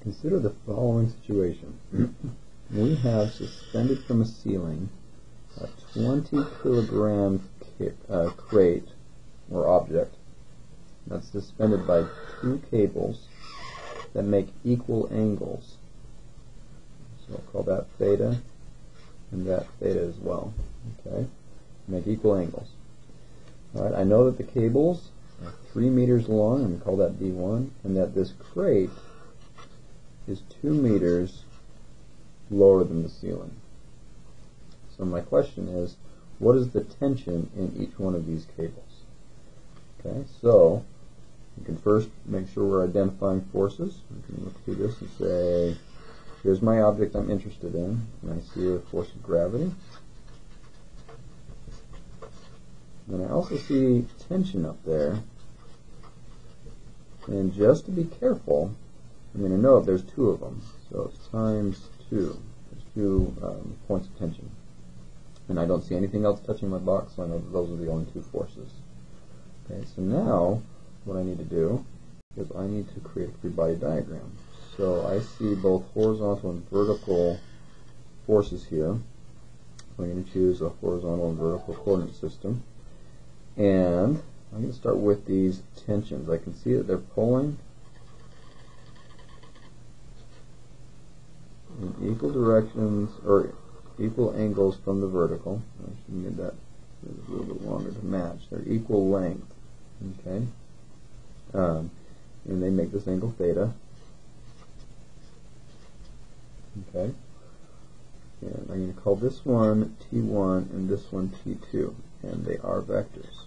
Consider the following situation. We have suspended from a ceiling a 20 kilogram crate or object that's suspended by two cables that make equal angles. So I'll call that theta and that theta as well. Okay, make equal angles. Alright, I know that the cables are 3 meters long, I'm going to call that D1, and that this crate is 2 meters lower than the ceiling. So my question is, what is the tension in each one of these cables? Okay, so we can first make sure we're identifying forces. We can look through this and say, here's my object I'm interested in, and I see a force of gravity. And I also see tension up there. And just to be careful, I'm going to know if there's two of them. So it's times 2. There's 2 points of tension. And I don't see anything else touching my box, so I know that those are the only 2 forces. Okay, so now what I need to do is I need to create a free body diagram. So I see both horizontal and vertical forces here. I'm going to choose a horizontal and vertical coordinate system. And I'm going to start with these tensions. I can see that they're pulling in equal directions or equal angles from the vertical. I should need that a little bit longer to match. They're equal length. Okay, and they make this angle theta. Okay, and I'm going to call this one T1 and this one T2, and they are vectors.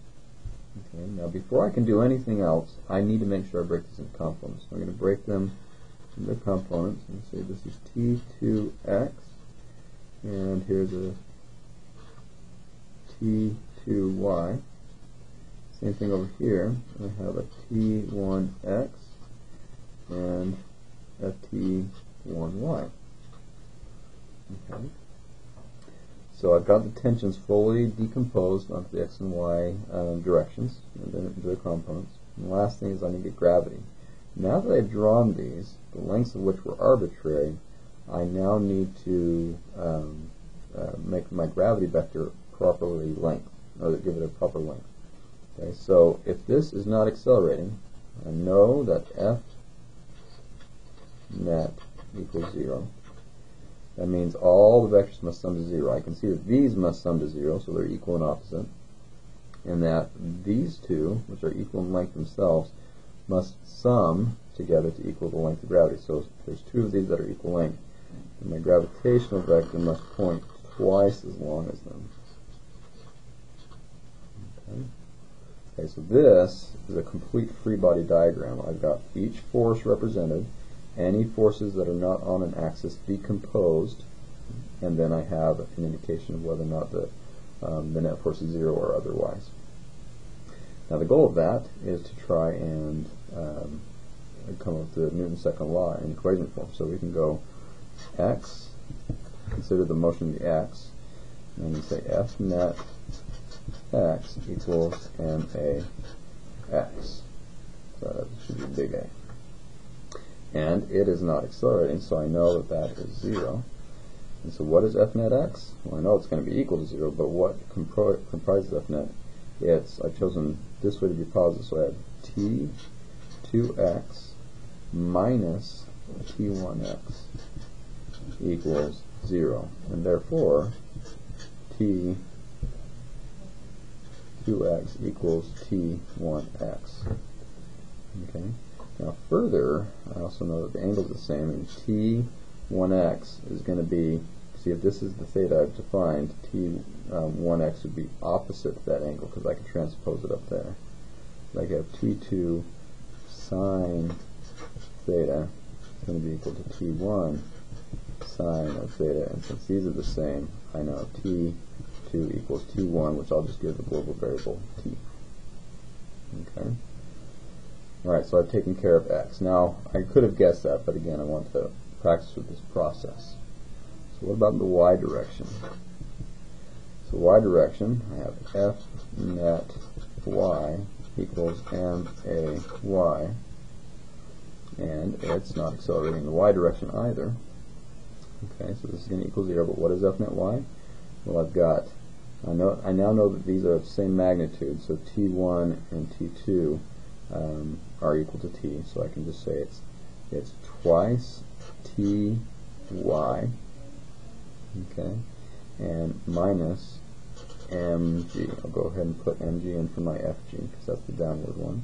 Okay, now before I can do anything else, I need to make sure I break this into components. So I'm going to break them into components and say this is T2x, and here's a T2y. Same thing over here. I have a T1x and a T1y. Okay. So I've got the tensions fully decomposed onto the x and y directions, and then into their components. And the last thing is I need to get gravity. Now that I've drawn these, the lengths of which were arbitrary, I now need to make my gravity vector properly length, or give it a proper length. Okay, so if this is not accelerating, I know that F net equals 0. That means all the vectors must sum to 0. I can see that these must sum to 0, so they're equal and opposite, and that these two, which are equal in length themselves, must sum together to equal the length of gravity. So there's 2 of these that are equal length, and my gravitational vector must point twice as long as them. Okay, so this is a complete free body diagram. I've got each force represented, any forces that are not on an axis decomposed, and then I have an indication of whether or not the net force is 0 or otherwise. Now the goal of that is to try and come up with the Newton's second law in equation form. So we can go x, consider the motion of the x, and we say F net x equals ma x. So that should be big A. And it is not accelerating, so I know that that is 0. And so what is F net x? Well, I know it's going to be equal to 0, but what comprises F net? I've chosen this way to be positive, so I have T2x minus T1x equals 0. And therefore, T2x equals T1x. Okay. Now further, I also know that the angle is the same, and T1x is going to be, see if this is the theta I've defined, T1x would be opposite to that angle because I can transpose it up there. So I have T2 sine theta is going to be equal to T1 sine of theta, and since these are the same, I know T2 equals T1, which I'll just give the global variable T. Okay. Alright, so I've taken care of x. Now, I could have guessed that, but again, I want to practice with this process. So what about the y direction? So y direction, I have F net y equals ma y, and and it's not accelerating in the y direction either. Okay, so this is going to equal 0, but what is f net y? Well, I now know that these are of the same magnitude, so t1 and t2 are equal to t, so I can just say it's twice ty, okay, and minus mg. I'll go ahead and put mg in for my fg, because that's the downward one.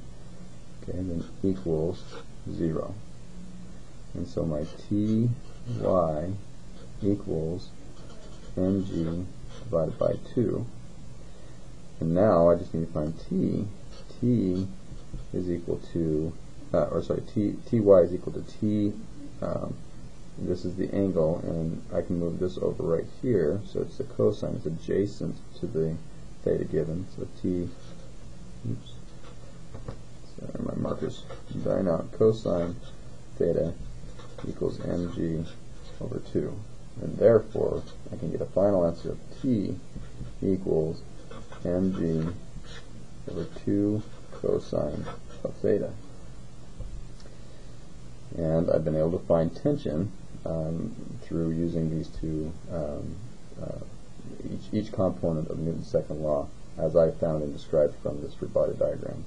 Okay, and then equals 0. And so my ty equals mg divided by 2. And now I just need to find t. T is equal to, ty is equal to t. This is the angle, and I can move this over right here, so it's the cosine. It's adjacent to the theta given. So t, oops, sorry, my marker's dying out. Cosine theta equals mg over 2. And therefore, I can get a final answer of t equals mg over 2 cosine of theta. And I've been able to find tension through using these two, each component of Newton's second law, as I found and described from this free body diagram.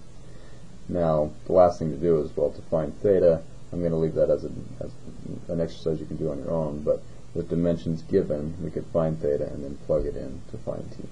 Now, the last thing to do is, well, to find theta, I'm going to leave that as an exercise you can do on your own, but with dimensions given, we could find theta and then plug it in to find t.